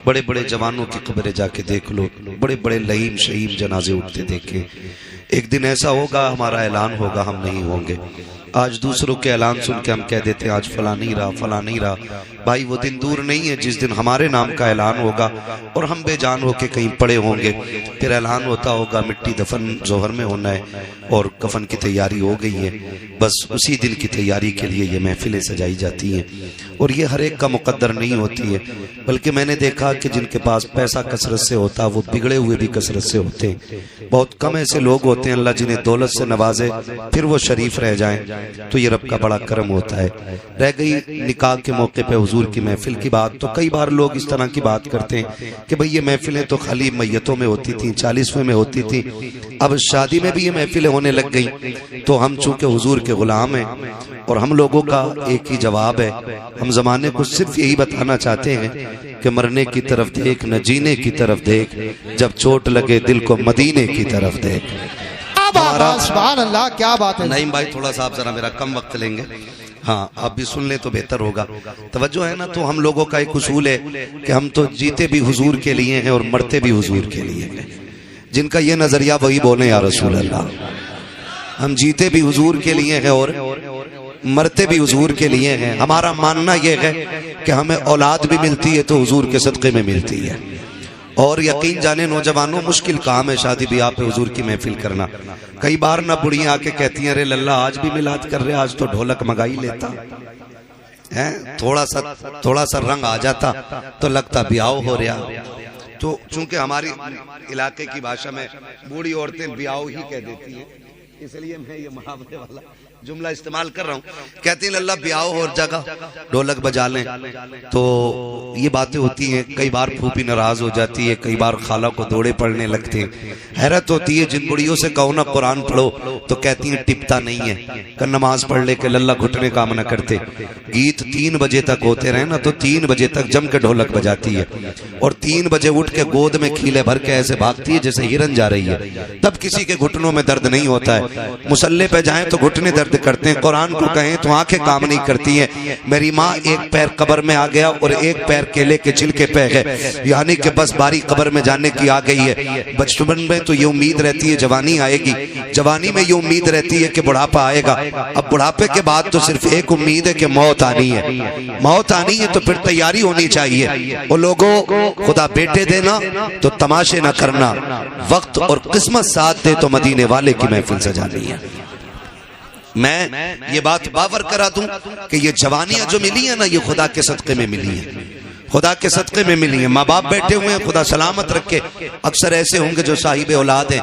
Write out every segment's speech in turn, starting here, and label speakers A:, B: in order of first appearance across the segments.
A: بڑے بڑے جوانوں کی قبریں جا کے دیکھ لو، بڑے بڑے لئیم شہیم جنازے اٹھتے دیکھیں۔ ایک دن ایسا ہوگا ہمارا اعلان ہوگا، ہم نہیں ہوں گے۔ آج دوسروں کے اعلان سن کے ہم کہہ دیتے ہیں آج فلاں نہیں رہا، فلاں نہیں رہا۔ بھائی وہ دن دور نہیں ہے جس دن ہمارے نام کا اعلان ہوگا اور ہم بے جان ہو کے کہیں پڑے ہوں گے، پھر اعلان ہوتا ہوگا مٹی دفن ظہر میں ہونا ہے اور کفن کی تیاری ہو گئی ہے۔ بس اسی دن کی تیاری کے لیے یہ محفلیں سجائی جاتی ہیں، اور یہ ہر ایک کا مقدر نہیں ہوتی ہے، بلکہ میں نے دیکھا کہ جن کے پاس پیسہ کثرت سے ہوتا وہ بگڑے ہوئے بھی کثرت سے ہوتے ہیں۔ بہت کم ایسے لوگ ہوتے ہیں اللہ جنہیں دولت سے نوازے پھر وہ شریف رہ جائیں، تو یہ رب کا بڑا کرم ہوتا ہے۔ رہ گئی نکاح کے موقع پہ حضور کی محفل کی بات، تو کئی بار لوگ اس طرح کی بات کرتے ہیں کہ بھئی یہ محفلیں تو خالی میتوں میں ہوتی تھیں، 40ویں میں ہوتی تھیں، اب شادی میں بھی یہ محفلیں ہونے لگ گئیں۔ تو ہم چونکہ حضور کے غلام ہیں اور ہم لوگوں کا ایک ہی جواب ہے، ہم زمانے کو صرف یہی بتانا چاہتے ہیں کہ مرنے کی طرف دیکھ نہ جینے کی طرف دیکھ، جب چوٹ لگے دل کو مدینے کی طرف دیکھ۔
B: سبحان اللہ، کیا بات ہے
A: نعیم بھائی، تھوڑا سا آپ ذرا میرا کم وقت لیں گے؟ ہاں آپ بھی سن لیں تو بہتر ہوگا۔ توجہ ہے نا؟ تو ہم لوگوں کا ایک اصول ہے کہ ہم تو جیتے بھی حضور کے لیے ہیں اور مرتے بھی حضور کے لیے ہیں۔ جن کا یہ نظریہ وہی بولیں یا رسول اللہ۔ ہم جیتے بھی حضور کے لیے ہیں اور مرتے بھی حضور کے لیے ہیں۔ ہمارا ماننا یہ ہے کہ ہمیں اولاد بھی ملتی ہے تو حضور کے صدقے میں ملتی ہے، اور یقین جانے نوجوانوں مشکل کام ہے شادی بیاہ پہ حضور کی محفل کرنا۔ کئی بار نہ بڑیاں آ کے کہتی ہیں ارے للہ آج بھی میلاد کر رہے، آج تو ڈھولک منگائی لیتا ہے، تھوڑا سا رنگ آ جاتا تو لگتا بیاہ ہو رہا۔ تو چونکہ ہماری علاقے کی بھاشا میں بوڑھی عورتیں بیاہ ہی کہہ دیتی ہیں، اس لیے میں یہ محاورے والا جملہ استعمال کر رہا ہوں۔ کہتے ہیں اللہ بیاہ اور جگہ ڈھولک بجا لیں، تو یہ باتیں ہوتی ہیں۔ کئی بار پھوپھی ناراض ہو جاتی ہے، کئی بار خالہ کو دوڑے پڑھنے لگتے ہیں۔ حیرت ہوتی ہے جن بڑیوں سے کہو نا قرآن پڑھو تو کہتی ہیں ٹپتا نہیں ہے، کہ نماز پڑھ لے کہ اللہ گھٹنے کام نہ کرتے۔ گیت 3 بجے تک ہوتے رہے نا تو 3 بجے تک جم کے ڈھولک بجاتی ہے، اور 3 بجے اٹھ کے گود میں کھیلے بھر کے ایسے بھاگتی ہے جیسے ہرن جا رہی ہے۔ تب کسی کے گھٹنوں میں درد نہیں ہوتا ہے۔ مصلے پہ جائیں تو گھٹنے درد کرتے ہیں، قرآن کو کہیں تو آنکھیں کام نہیں کرتی ہیں۔ میری ماں ایک پیر قبر میں آ گیا اور ایک پیر کیلے کے چھلکے پہ ہے، یعنی کہ بس باری قبر میں جانے کی آ گئی ہے۔ بچپن میں تو یہ امید رہتی ہے جوانی آئے گی، جوانی میں یہ امید رہتی ہے کہ بڑھاپا آئے گا۔ اب بڑھاپے کے بعد تو صرف ایک امید ہے کہ موت آنی ہے۔ موت آنی ہے تو پھر تیاری ہونی چاہیے۔ وہ لوگوں خدا بیٹے دینا تو تماشے نہ کرنا، وقت اور قسمت ساتھ دے تو مدینے والے کی محفل سجانی ہے۔ میں یہ بات باور کرا دوں کہ یہ جوانیاں جو ملی ہیں نا یہ خدا کے صدقے میں ملی ہیں، خدا کے صدقے میں ملی ہیں۔ ماں باپ بیٹھے ہوئے ہیں، خدا سلامت رکھے۔ اکثر ایسے ہوں گے جو صاحب اولاد ہیں،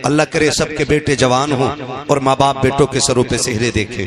A: اللہ کرے سب کے بیٹے جوان ہوں اور ماں باپ بیٹوں کے سروں پہ سہرے دیکھیں۔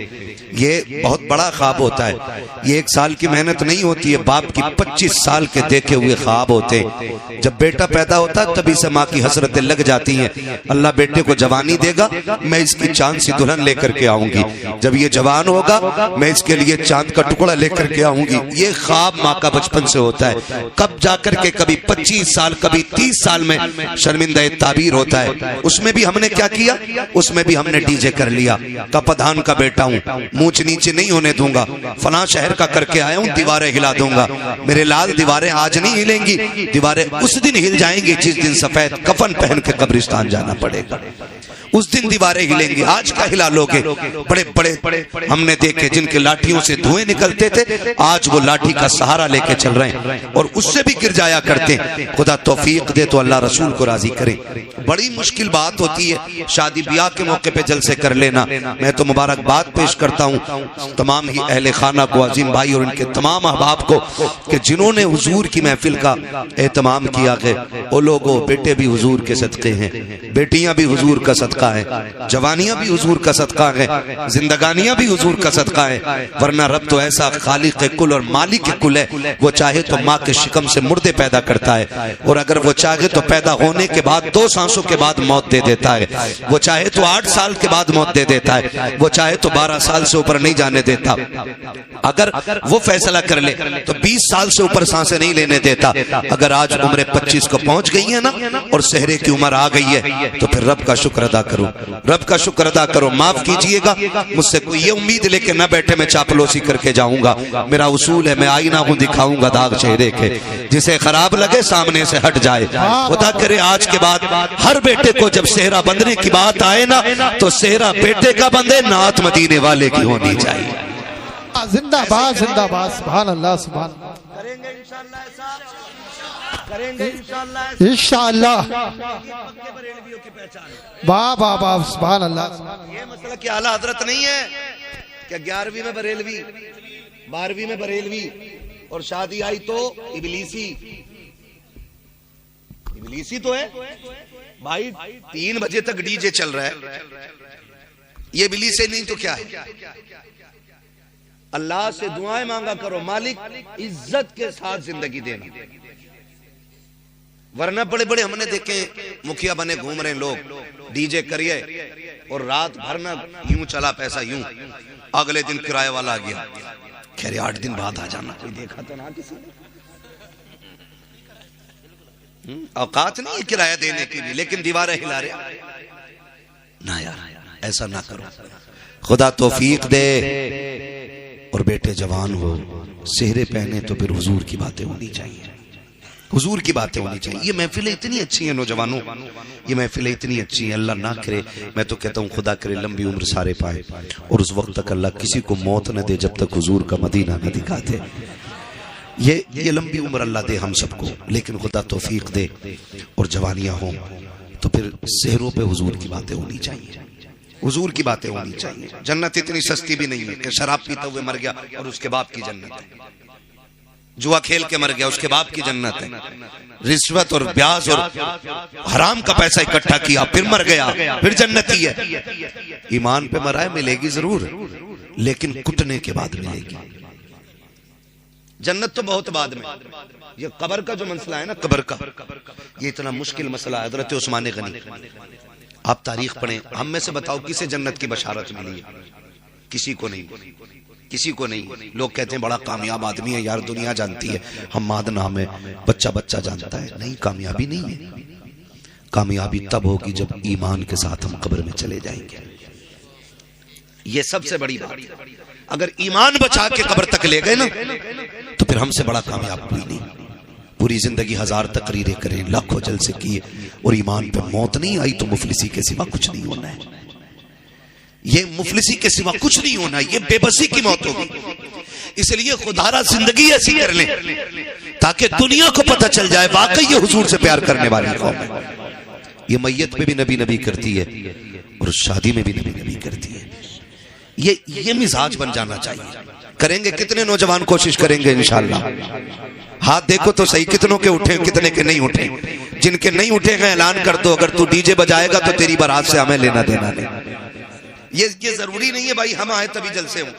A: یہ بہت بڑا خواب ہوتا ہے، یہ 1 سال کی محنت نہیں ہوتی ہے، باپ کی 25 سال کے دیکھے ہوئے خواب ہوتے ہیں۔ جب بیٹا پیدا ہوتا ہے تبھی سے ماں کی حسرتیں لگ جاتی ہیں، اللہ بیٹے کو جوانی دے گا، میں اس کی چاند سی دلہن لے کر کے آؤں گی، جب یہ جوان ہوگا میں اس کے لیے چاند کا ٹکڑا لے کر کے آؤں گی۔ یہ خواب ماں کا بچپن سے ہوتا ہے، کب جا کر کے کبھی 25 سال کبھی 30 سال میں شرمندہ تعبیر ہوتا ہے۔ اس میں بھی ہم نے کیا کیا؟ اس میں بھی ہم نے ڈی جے کر لیا، کا پدھان کا بیٹا ہوں، مونچھ نیچے نہیں ہونے دوں گا، فلاں شہر کا کر کے آیا ہوں، دیواریں ہلا دوں گا۔ میرے لال دیواریں آج نہیں ہلیں گی، دیواریں اس دن ہل جائیں گی جس دن سفید کفن پہن کے قبرستان جانا پڑے گا، اس دن دیواریں ہلیں گی۔ آج کا ہلا لوگے؟ بڑے بڑے ہم نے دیکھے جن کے لاٹھیوں سے دھوئیں نکلتے تھے، آج وہ لاٹھی کا سہارا لے کے چل رہے ہیں اور اس سے بھی گر جایا کرتے ہیں۔ خدا توفیق دے تو اللہ رسول کو راضی کرے۔ بڑی مشکل بات ہوتی ہے شادی بیاہ کے موقع پہ جلسے کر لینا۔ میں تو مبارکباد پیش کرتا ہوں تمام ہی اہل خانہ کو، عظیم بھائی اور ان کے تمام احباب کو کہ جنہوں نے حضور کی محفل کا اہتمام کیا ہے۔ وہ لوگوں بیٹے بھی حضور کے صدقے ہیں، بیٹیاں بھی حضور کا صدقہ ہے، جوانیاں بھی حضور کا صدقہ ہے، زندگانیاں بھی حضور کا صدقہ ہے۔ ورنہ رب تو ایسا خالق کل اور مالک کل ہے، وہ چاہے تو ماں کے شکم سے مردے پیدا کرتا ہے، اور اگر وہ چاہے تو پیدا ہونے کے بعد 2 سانسوں کے بعد موت دے دیتا ہے، وہ چاہے تو 8 سال کے بعد موت دے دیتا ہے، وہ چاہے تو 12 سال سے اوپر نہیں جانے دیتا۔ اگر وہ فیصلہ کر لے تو 20 سال سے اوپر سانسیں نہیں لینے دیتا۔ اگر آج عمر 25 کو پہنچ گئی ہے نا اور سہرے کی عمر آ گئی ہے تو پھر رب کا شکر ادا کروں, رب کا شکر ادا کرو. معاف کیجئے گا, مجھ سے کوئی یہ امید لے کے نہ بیٹھے میں چاپلوسی کر کے جاؤں گا. میرا اصول ہے, میں آئینہ ہوں, دکھاؤں گا داغ چہرے کے, جسے خراب لگے سامنے سے ہٹ جائے. خدا کرے آج کے بعد ہر بیٹے کو جب صحرا بندنے کی بات آئے نا, تو صحرا بیٹے کا بندے, نعت مدینے والے کی ہونی چاہیے.
B: زندہ باد, زندہ باد. سبحان اللہ, سبحان اللہ.
A: کریں گے انشاءاللہ ایسا, کریں گے انشاءاللہ
B: انشاءاللہ. واہ واہ واہ, سبحان اللہ.
A: یہ مسئلہ کہ اعلیٰ حضرت نہیں ہے کہ 11ویں میں بریلوی, 12ویں میں بریلوی, اور شادی آئی تو ابلیسی. ابلیسی تو ہے بھائی, 3 بجے تک ڈی جے چل رہا ہے, یہ ابلیسی نہیں تو کیا ہے؟ اللہ سے دعائیں مانگا کرو, مالک عزت کے ساتھ زندگی دینا. ورنہ بڑے بڑے ہم نے دیکھے مکھیا بنے گھوم رہے ہیں لوگ, ڈی جے کریے اور رات بھر نہ یوں چلا پیسہ یوں, اگلے دن کرایہ والا آ گیا, کہہ رہے 8 دن بعد آ جانا. کوئی دیکھا تو نہ کسی نے, اوقات نہیں ہے کرایہ دینے کی بھی, لیکن دیواریں ہلا رہے. نہ یار ایسا نہ کرو, خدا توفیق دے. اور بیٹے جوان ہو, سہرے پہنے تو پھر حضور کی باتیں ہونی چاہیے, حضور کی باتیں ہونی چاہیے. یہ محفلیں اتنی اچھی ہیں نوجوانوں, یہ محفلیں اتنی اچھی ہیں. اللہ نہ کرے, میں تو کہتا ہوں خدا کرے لمبی عمر سارے پائے, اور اس وقت تک اللہ کسی کو موت نہ دے جب تک حضور کا مدینہ نہ دکھا دے. یہ لمبی عمر اللہ دے ہم سب کو, لیکن خدا توفیق دے اور جوانیاں ہوں تو پھر سہروں پہ حضور کی باتیں ہونی چاہیے, حضور کی باتیں ہونی چاہیے. جنت اتنی سستی بھی نہیں ہے کہ شراب پیتا ہوئے مر گیا اور اس کے باپ کی جنت ہے, جوا کھیل کے مر گیا اس کے باپ کی جنت ہے, رشوت اور بیاض اور حرام کا پیسہ اکٹھا کیا پھر مر گیا پھر جنتی ہے. ایمان پہ مرائے ملے گی ضرور, لیکن کٹنے کے بعد ملے گی. جنت تو بہت بعد میں. یہ قبر کا جو مسئلہ ہے نا, قبر کا یہ اتنا مشکل مسئلہ ہے. حضرت عثمان غنی, آپ تاریخ پڑھیں, ہم میں سے بتاؤ کسے جنت کی بشارت ملی ہے؟ کسی کو نہیں, کسی کو نہیں. لوگ کہتے ہیں بڑا کامیاب آدمی ہے یار, دنیا جانتی ہے, حماد نام ہے, بچہ جانتا ہے. نہیں, کامیابی نہیں ہے. کامیابی تب ہوگی جب ایمان کے ساتھ ہم قبر میں چلے جائیں گے. یہ سب سے بڑی بات ہے. اگر ایمان بچا کے قبر تک لے گئے نا, تو پھر ہم سے بڑا کامیاب کوئی نہیں. پوری زندگی 1000 تقریریں کریں, لاکھوں جلسے کیے, اور ایمان پہ موت نہیں آئی تو مفلسی کے سوا کچھ نہیں ہونا ہے. یہ مفلسی کے سوا کچھ نہیں ہونا ہے, یہ بے بسی کی موت ہوگی. اس لیے خدارہ زندگی ایسی کر لیں تاکہ دنیا کو پتہ چل جائے واقعی یہ حضور سے پیار کرنے والی قوم ہے. یہ میت پہ بھی نبی نبی کرتی ہے اور شادی میں بھی نبی نبی کرتی ہے. یہ مزاج بن جانا چاہیے. کریں گے کتنے نوجوان کوشش کریں گے انشاءاللہ؟ ہاتھ دیکھو تو صحیح, کتنوں کے اٹھے, کتنے کے نہیں اٹھے. جن کے نہیں اٹھے گئے اعلان کر دو, اگر تو ڈی جے بجائے گا تو تیری بارات سے ہمیں لینا دینا نہیں. یہ ضروری نہیں ہے بھائی ہم آئے تبھی جلسے ہوں,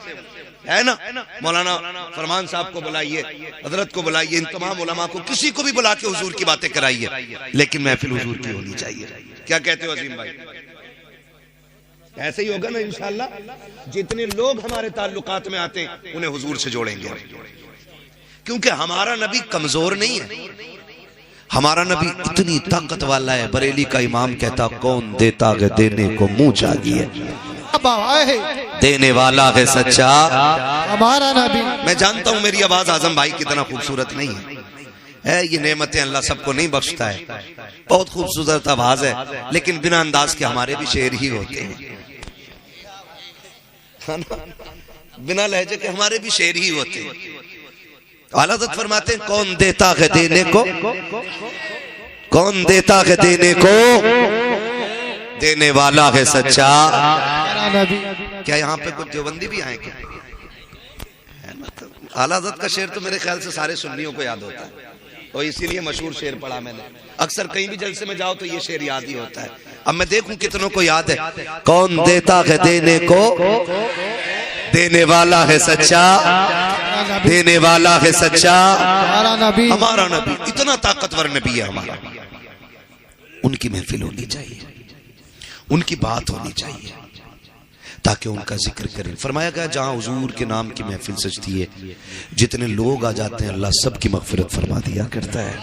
A: ہے نا. مولانا فرمان صاحب کو بلائیے, حضرت کو بلائیے, ان تمام علماء کو, کسی کو بھی بلا کے حضور کی باتیں کرائیے, لیکن محفل حضور کی ہونی چاہیے. کیا کہتے ہو عظیم بھائی؟ ایسے ہی ہوگا نا انشاءاللہ. جتنے لوگ ہمارے تعلقات میں آتے ہیں انہیں حضور سے جوڑیں گے, کیونکہ ہمارا نبی کمزور نہیں ہے. ہمارا نبی اتنی طاقت والا ہے. بریلی کا امام کہتا کون دیتا ہے دینے کو منہ چاہیے, دینے والا ہے سچا
B: ہمارا نبی.
A: میں جانتا ہوں میری آواز اعظم بھائی کی طرح خوبصورت نہیں ہے, یہ نعمتیں اللہ سب کو نہیں بخشتا ہے. بہت خوبصورت آواز ہے, لیکن بنا انداز کے ہمارے بھی شعر ہی ہوتے ہیں, بنا لہجے کے ہمارے بھی شعر ہی ہوتے ہیں. اعلیٰ حضرت فرماتے ہیں کون دیتا ہے دینے کو, کون دیتا ہے دینے کو, دینے والا ہے سچا. کیا یہاں پہ کچھ دیوبندی بھی آئے کیا؟ اعلیٰ حضرت کا شعر تو میرے خیال سے سارے سنیوں کو یاد ہوتا ہے, اور اسی لیے مشہور شعر پڑھا میں نے. اکثر کہیں بھی جلسے میں جاؤ تو یہ شعر یاد ہی ہوتا ہے. اب میں دیکھوں کتنوں کو یاد ہے. کون دیتا ہے دینے کو, دینے والا ہے سچا, دینے والا ہے سچا. ہمارا نبی اتنا طاقتور نبی ہے ہمارا. ان کی محفل ہونی چاہیے, ان کی بات ہونی چاہیے تاکہ ان کا ذکر کریں. فرمایا گیا جہاں حضور کے نام کی محفل سجتی ہے, جتنے لوگ آ جاتے ہیں اللہ سب کی مغفرت فرما دیا کرتا ہے.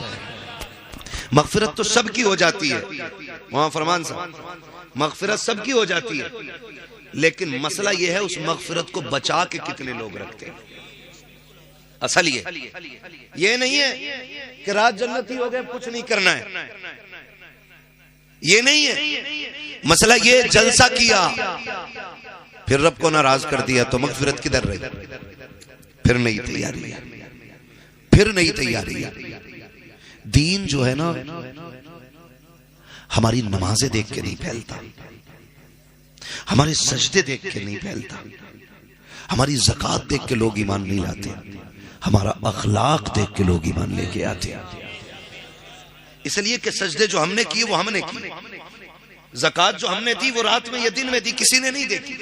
A: مغفرت تو سب کی ہو جاتی ہے, وہاں فرمان صاحب مغفرت سب کی ہو جاتی ہے، لیکن مسئلہ یہ ہے اس مغفرت کو بچا کے کتنے لوگ رکھتے ہیں۔ اصل یہ نہیں ہے کہ رات جنتی ہو گئے کچھ نہیں کرنا ہے، یہ نہیں ہے مسئلہ۔ یہ جلسہ کیا پھر رب کو ناراض کر دیا تو مغفرت کدھر رہی؟ پھر نہیں تیاری ہے، پھر نہیں تیاری ہے۔ دین جو ہے نا ہماری نمازیں دیکھ کے نہیں پھیلتا، ہمارے سجدے دیکھ کے نہیں پھیلتا، ہماری زکوٰۃ دیکھ کے لوگ ایمان نہیں لاتے، ہمارا اخلاق دیکھ کے لوگ ایمان لے کے آتے ہیں۔ اس لیے کہ سجدے جو ہم نے کیے وہ ہم نے کیے، زکوٰۃ جو ہم نے دی وہ رات میں یا دن میں دی، کسی نے نہیں دیکھی۔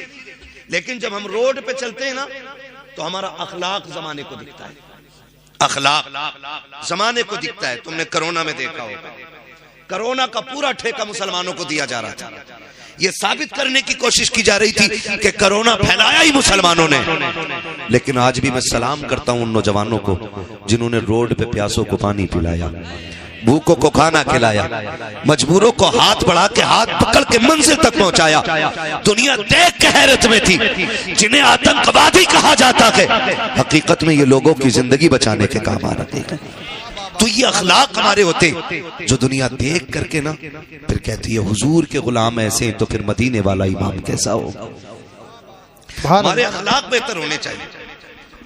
A: لیکن جب ہم روڈ پہ چلتے ہیں نا تو ہمارا اخلاق زمانے کو دکھتا ہے، اخلاق زمانے کو دکھتا ہے۔ تم نے کرونا میں دیکھا ہوگا، کرونا کا پورا ٹھیکہ مسلمانوں کو دیا جا رہا تھا۔ یہ ثابت کرنے کی کوشش کی جا رہی تھی کہ کرونا پھیلایا ہی مسلمانوں نے۔ لیکن آج بھی میں سلام کرتا ہوں ان نوجوانوں کو جنہوں نے روڈ پہ پیاسوں کو پانی پلایا، بھوکوں کو کھانا کھلایا، مجبوروں کو ہاتھ بڑھا کے ہاتھ پکڑ کے منزل تک پہنچایا۔ دنیا دیکھ کے حیرت میں تھی، جنہیں آتنکوادی کہا جاتا ہے حقیقت میں یہ لوگوں کی زندگی بچانے کے کام آ رہے ہیں۔ تو یہ اخلاق ہمارے ہوتے جو دنیا دیکھ کر کے نا پھر کہتی ہے حضور کے غلام ایسے ہیں تو پھر مدینے والا امام کیسا ہوگا۔ ہمارے اخلاق بہتر ہونے چاہیے،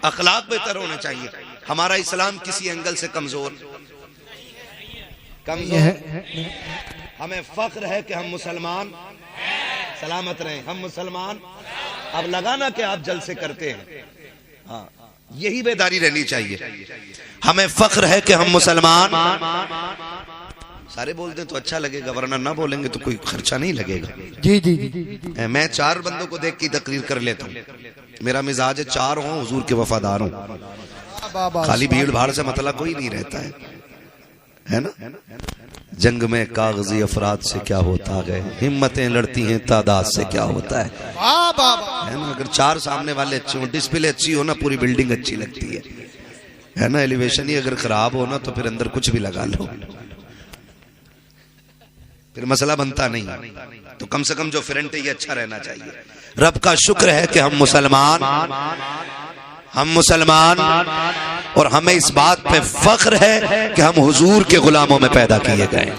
A: اخلاق بہتر ہونے چاہیے۔ ہمارا اسلام کسی اینگل سے کمزور ہمیں فخر ہے کہ ہم مسلمان، سلامت رہیں ہم مسلمان۔ اب لگانا کہ آپ جلسے کرتے ہیں، ہاں یہی بیداری رہنی چاہیے۔ ہمیں فخر ہے کہ ہم مسلمان، سارے بول دیں تو اچھا لگے گا، ورنہ نہ بولیں گے تو کوئی خرچہ نہیں لگے گا۔
B: جی جی جی
A: میں 4 بندوں کو دیکھ کے تقریر کر لیتا ہوں، میرا مزاج ہے 4 ہوں حضور کے وفادار ہوں، خالی بھیڑ بھاڑ سے مطلب کوئی نہیں رہتا ہے نا۔ جنگ میں کاغذی افراد سے کیا ہوتا ہے، ہمتیں لڑتی ہیں تعداد سے کیا ہوتا ہے نا۔ اگر 4 سامنے والے اچھے ہوں، ڈسپلے اچھی ہو نا پوری بلڈنگ اچھی لگتی ہے نا۔ ایلیویشن ہی اگر خراب ہو نا تو پھر اندر کچھ بھی لگا لو پھر مسئلہ بنتا نہیں۔ تو کم سے کم جو فرنٹ ہے یہ اچھا رہنا چاہیے۔ رب کا شکر ہے کہ ہم مسلمان اور ہمیں اس بات پہ فخر ہے کہ ہم حضور کے غلاموں میں پیدا کیے گئے۔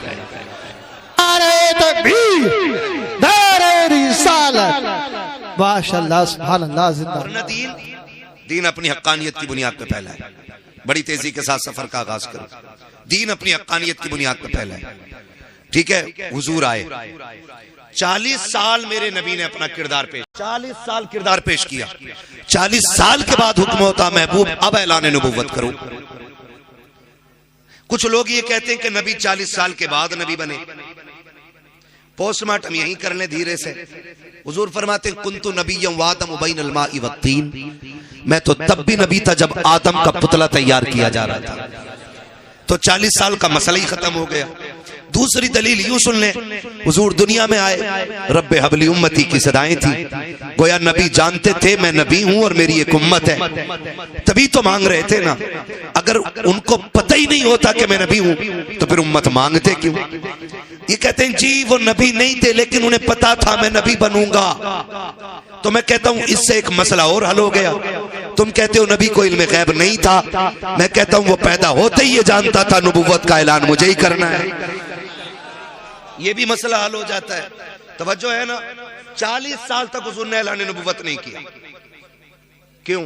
B: ماشاءاللہ سبحان اللہ زندہ۔
A: دین اپنی حقانیت کی بنیاد پہ پھیلا ہے۔ بڑی تیزی کے ساتھ سفر کا آغاز کرو۔ دین اپنی حقانیت کی بنیاد پہ پھیلا ہے، ٹھیک ہے۔ حضور آئے، 40 سال میرے نبی نے اپنا کردار پیش، 40 سال کردار پیش کیا۔ 40 سال کے بعد حکم ہوتا محبوب اب اعلان نبوت کرو۔ کچھ لوگ یہ کہتے ہیں کہ نبی 40 سال کے بعد نبی بنے، پوسٹ مارٹم یہیں کر لیں دھیرے سے۔ حضور فرماتے ہیں کنت نبیا وآدم بین الماء والطین، میں تو تب بھی نبی تھا جب آدم کا پتلا تیار کیا جا رہا تھا۔ تو 40 سال کا مسئلہ ہی ختم ہو گیا۔ دوسری دلیل یوں سن لیں، حضور دنیا میں آئے، رب حبلی امتی کی صدائیں تھیں، گویا نبی جانتے تھے میں نبی ہوں اور میری ایک امت ہے، تبھی تو مانگ رہے تھے نا۔ اگر ان کو پتہ ہی نہیں ہوتا کہ میں نبی ہوں تو پھر امت مانگتے کیوں؟ یہ کہتے ہیں جی وہ نبی نہیں تھے لیکن انہیں پتا تھا میں نبی بنوں گا۔ تو میں کہتا ہوں اس سے ایک مسئلہ اور حل ہو گیا۔ تم کہتے ہو نبی کو علم غیب نہیں تھا، میں کہتا ہوں وہ پیدا ہوتے ہی یہ جانتا تھا نبوت کا اعلان مجھے ہی کرنا ہے، یہ بھی مسئلہ حل ہو جاتا ہے۔ توجہ ہے نا، 40 سال تک حضور نے اعلان نبوت نہیں کیا۔ کیوں؟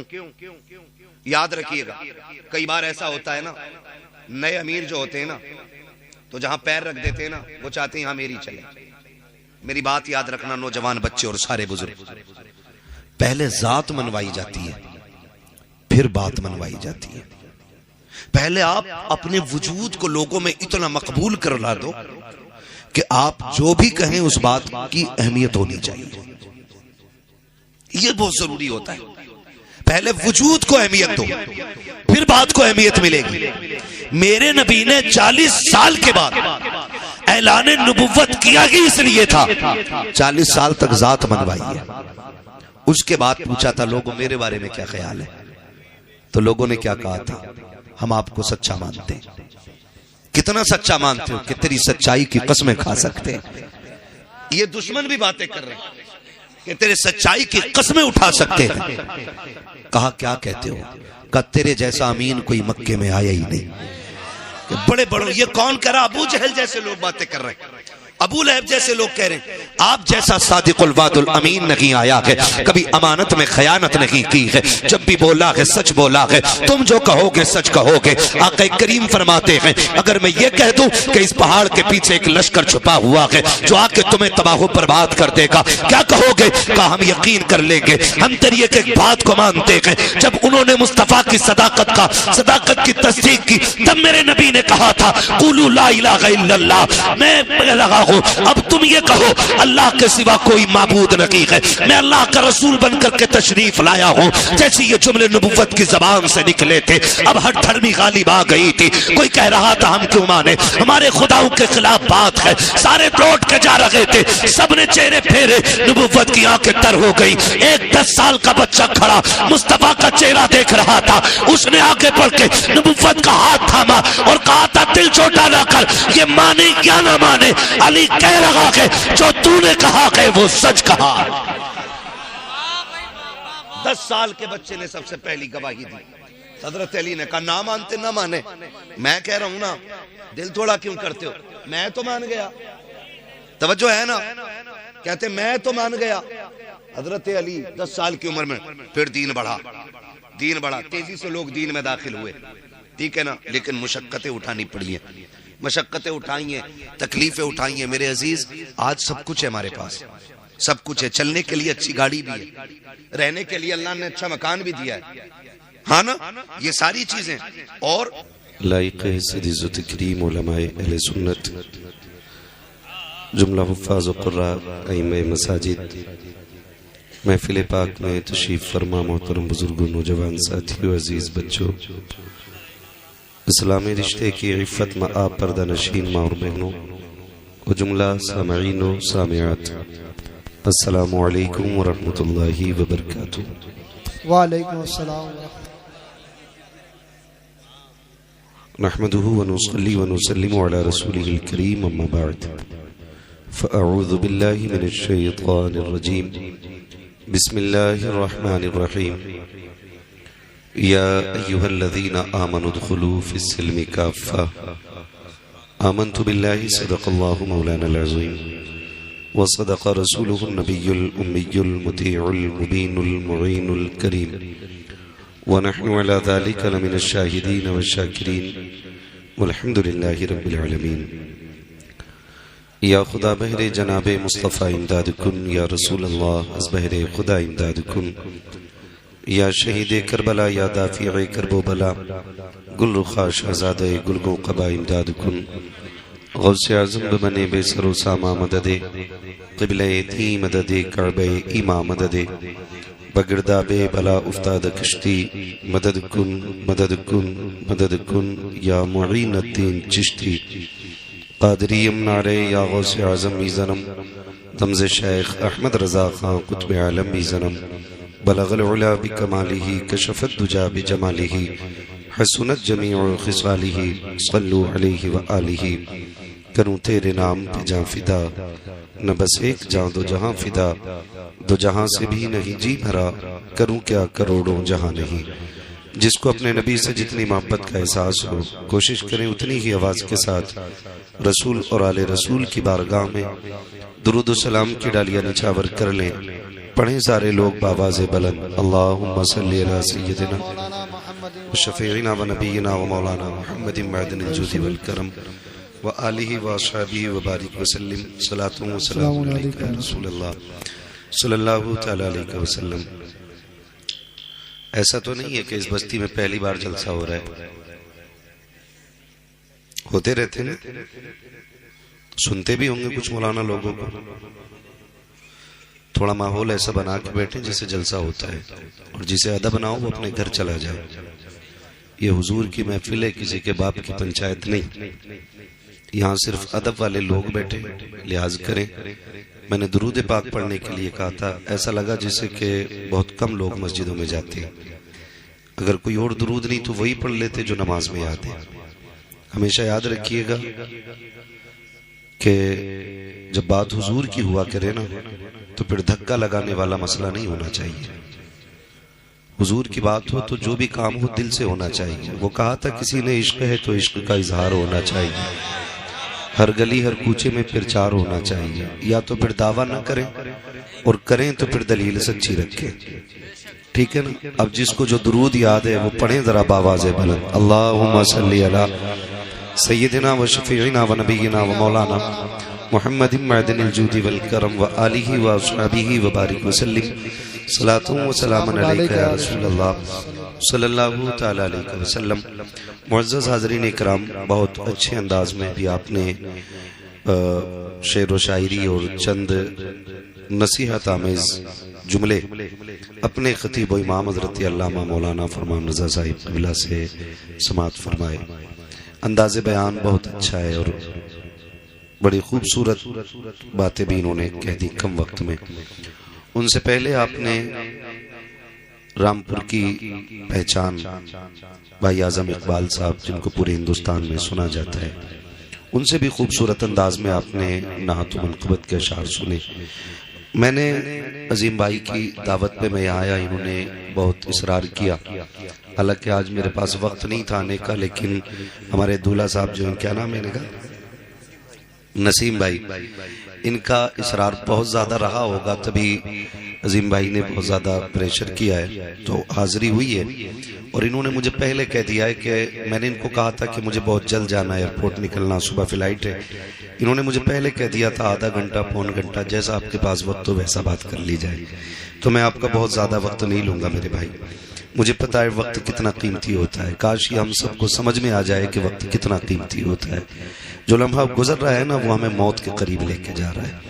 A: یاد رکھیے گا، کئی بار ایسا ہوتا ہے نا، نئے امیر جو ہوتے ہیں نا تو جہاں پیر رکھ دیتے ہیں نا وہ چاہتے ہیں ہاں میری چلے۔ میری بات یاد رکھنا نوجوان بچے اور سارے بزرگ، پہلے ذات منوائی جاتی ہے پھر بات منوائی جاتی ہے۔ پہلے آپ اپنے وجود کو لوگوں میں اتنا مقبول کرلا دو کہ آپ جو بھی کہیں اس بات کی اہمیت ہونی چاہیے، یہ بہت ضروری ہوتا ہے۔ پہلے وجود کو اہمیت دو پھر بات کو اہمیت ملے گی۔ میرے نبی نے 40 سال کے بعد اعلان نبوت کیا ہی اس لیے تھا، 40 سال تک ذات منوائی ہے۔ اس کے بعد پوچھا تھا لوگوں میرے بارے میں کیا خیال ہے، تو لوگوں نے کیا کہا تھا، ہم آپ کو سچا مانتے ہیں۔ کتنا سچا مانتے ہو کہ تیری سچائی کی قسمیں کھا سکتے ہیں؟ یہ دشمن بھی باتیں کر رہے ہیں کہ تیرے سچائی کی قسمیں اٹھا سکتے ہیں. کہا کیا کہتے ہو؟ کہا تیرے جیسا امین کوئی مکے میں آیا ہی نہیں. بڑے بڑوں یہ کون کہہ رہا؟ ابو جہل جیسے لوگ باتیں کر رہے ہیں، ابو لہب جیسے لوگ کہہ رہے ہیں آپ جیسا صادق الوعد الامین نہیں آیا ہے، کبھی امانت میں خیانت نہیں کی ہے، جب بھی بولا ہے سچ بولا ہے، تم جو کہو گے سچ کہو گے. آقا کریم فرماتے ہیں اگر میں یہ کہہ دوں کہ اس پہاڑ کے پیچھے ایک لشکر چھپا ہوا ہے جو آ کے تمہیں تباہ و برباد کر دے گا، کیا کہو گے؟ کہا ہم یقین کر لیں گے، ہم تیری ایک بات کو مانتے ہیں. جب انہوں نے مصطفیٰ کی صداقت کی تصدیق کی، تب میرے نبی نے کہا تھا قولوا لا الہ الا اللہ، میں لگا اب تم یہ کہو اللہ کے سوا کوئی معبود نہیں ہے، میں اللہ کا رسول بن کر کے تشریف لایا ہوں. جیسے یہ جملے نبوت کی زبان سے نکلے تھے اب ہر دھرمی غالب آ گئی تھی. کوئی کہہ رہا تھا ہم کیوں مانے، ہمارے خداؤں کے خلاف بات ہے، سارے لوٹ کے جا رہے تھے، سب نے چہرے پھیرے، نبوت کی آنکھیں تر ہو گئی. ایک 10 سال کا بچہ کھڑا مصطفیٰ کا چہرہ دیکھ رہا تھا، اس نے آگے بڑھ کے نبوت کا ہاتھ تھاما اور کہا تھا دل چھوٹا نہ کر، یہ مانے یا نہ مانے، علی کہہ رہا ہے جو تو نے کہا ہے وہ سچ کہا. 10 سال کے بچے نے سب سے پہلی گواہی دی. حضرت علی نے کہا نہ مانتے نہ مانے، میں کہہ رہا ہوں نا، دل تھوڑا کیوں کرتے ہو؟ میں تو مان گیا. توجہ ہے نا، کہتے میں تو مان گیا. حضرت علی 10 سال کی عمر میں پھر دین بڑھا، تیزی سے لوگ دین میں داخل ہوئے، ٹھیک ہے نا، لیکن مشقتیں اٹھانی پڑی ہیں، مشقتیں اٹھائی ہیں، تکلیفیں اٹھائی ہیں. میرے عزیز آج سب کچھ ہے ہمارے پاس، سب کچھ ہے، چلنے کے لیے اچھی گاڑی بھی ہے، رہنے کے لیے اللہ نے اچھا مکان بھی دیا ہے، ہاں نا، یہ ساری چیزیں. اور
C: لائق عزت و تکریم علماء اہل سنت، جملہ حفاظ و قراء، ائمہ مساجد، محفل پاک میں تشریف فرما محترم بزرگوں، نوجوان ساتھیوں، عزیز بچوں، اسلامی رشتے کی عفت میں آپ پردہ نشین ماں اور بہنوں و جملہ سامعین و سامعات، السلام علیکم ورحمۃ اللہ وبرکاتہ.
B: وعلیکم السلام.
C: نحمده ونصلي ونسلم على رسوله الكريم، اما بعد، فاعوذ بالله من الشيطان الرجيم، بسم الله الرحمن الرحيم. يا أيها الذين آمنوا ادخلوا في السلم كافة. آمنت بالله صدق الله مولانا العظيم وصدق رسوله النبي الأمي المطيع المبين المعين الكريم، ونحن على ذلك لمن الشاهدين والشاكرين، والحمد لله رب العالمين. یا خدا بہر جناب مصطفیٰ امداد کن، یا رسول اللہ از بہر خدا امداد کن، یا شہید کربلا، یا دافع کرب و بلا، گل رخا شہزادہ گلگوں قبا امداد کن. غوث اعظم بمنے بے سر و ساما مدد، قبلہ تھی مدد، کعبہ ایما مدد، بگردہ بے بلا افتاد کشتی، مدد کن مدد کن مدد کن، یا معین الدین چشتی. قادری امنارے یا غوث اعظم میزنم، تمز شیخ احمد رضا خان قطب عالم میزنم. بلغ العلا بکمالہ، کشف الدجا بجمالہ، حسنت جمیع خصالہ، صلو علیہ وآلہ. کروں تیرے نام پہ جان فدا، نہ بس ایک جان دو جہاں فدا، دو جہاں سے بھی نہیں جی بھرا، کروں کیا کروڑوں جہاں نہیں. جس کو اپنے نبی سے جتنی محبت کا احساس ہو، کوشش کریں اتنی ہی آواز کے ساتھ رسول اور آل رسول کی بارگاہ میں درود و سلام کی ڈالیاں نچھاور کر لیں. پڑھیں سارے لوگ بآواز بلند، اللہم صلی علی سیدنا و شفیعنا و نبینا و مولانا محمد معدن الجود والکرم و آلہ و اصحابہ و بارک وسلم. صلاۃ و سلام علیکہ یا رسول اللہ صلی اللہ تعالی علیہ وسلم. ایسا تو نہیں ہے کہ اس بستی میں پہلی بار جلسہ ہو رہا ہے، ہوتے رہتے ہیں، سنتے بھی ہوں گے کچھ مولانا لوگوں کو. تھوڑا ماحول ایسا بنا کے بیٹھیں جیسے جلسہ ہوتا ہے، اور جسے ادب نہ ہو وہ اپنے گھر چلا جائے. یہ حضور کی محفل ہے، کسی کے باپ کی پنچایت نہیں. یہاں صرف ادب والے لوگ بیٹھے، لحاظ کریں. میں نے درود پاک پڑھنے کے لیے کہا تھا، ایسا لگا جیسے کہ بہت کم لوگ مسجدوں میں جاتے ہیں. اگر کوئی اور درود نہیں تو وہی پڑھ لیتے جو نماز میں یاد ہے.
A: ہمیشہ یاد رکھیے گا کہ جب بات حضور کی ہوا کرے نا تو پھر دھکا لگانے والا مسئلہ نہیں ہونا چاہیے. حضور کی بات ہو تو جو بھی کام ہو دل سے ہونا چاہیے. وہ کہا تھا کسی نے عشق ہے تو عشق کا اظہار ہونا چاہیے. ہر گلی ہر کوچے میں پرچار ہونا چاہیے. یا تو پھر دعویٰ نہ کریں اور کریں تو پھر دلیل سچی رکھیں. ٹھیک ہے نا. اب جس کو جو درود یاد ہے وہ پڑھیں ذرا باواز بلند. اللہم صلی علی سیدنا و شفیعنا و نبینا و مولانا محمد معدن الجود والکرم و آلہ و اصحابہ و بارک وسلم. صلاۃ و سلام علیکہ یا رسول اللہ صلی اللہ تعالی علیہ وسلم. معزز حاضرین اکرام، بہت اچھے انداز میں بھی آپ نے شعر و شاعری اور چند نصیحت آمیز جملے اپنے خطیب و امام حضرت علامہ مولانا فرمان رضا صاحب قبلہ سے سماعت فرمائے. انداز بیان بہت اچھا ہے اور بڑی خوبصورت باتیں بھی انہوں نے کہہ دی کم وقت میں. ان سے پہلے آپ نے رامپور کی پہچان بھائی اعظم اقبال صاحب، جن کو پورے ہندوستان میں سنا جاتا ہے، ان سے بھی خوبصورت انداز میں آپ نے نعت و منقبت کے اشعار سنے. میں نے عظیم بھائی کی دعوت پہ میں یہاں آیا، انہوں نے بہت اصرار کیا. حالانکہ آج میرے پاس وقت نہیں تھا آنے کا، لیکن ہمارے دولہ صاحب جو ہیں، کیا نام ہے ان کا، نسیم بھائی، ان کا اصرار بہت زیادہ رہا ہوگا، تبھی عظیم بھائی نے بہت زیادہ پریشر کیا ہے تو حاضری ہوئی ہے. اور انہوں نے مجھے پہلے کہہ دیا ہے کہ میں نے ان کو کہا تھا کہ مجھے بہت جلد جانا ہے، ایئرپورٹ نکلنا، صبح فلائٹ ہے. انہوں نے مجھے پہلے کہہ دیا تھا آدھا گھنٹہ پون گھنٹہ، جیسا آپ کے پاس وقت ہو ویسا بات کر لی جائے. تو میں آپ کا بہت زیادہ وقت نہیں لوں گا میرے بھائی. مجھے پتا ہے وقت کتنا قیمتی ہوتا ہے. کاش یہ ہم سب کو سمجھ میں آ جائے کہ وقت کتنا قیمتی ہوتا ہے. جو لمحہ گزر رہا ہے نا وہ ہمیں موت کے قریب لے کے جا رہا ہے.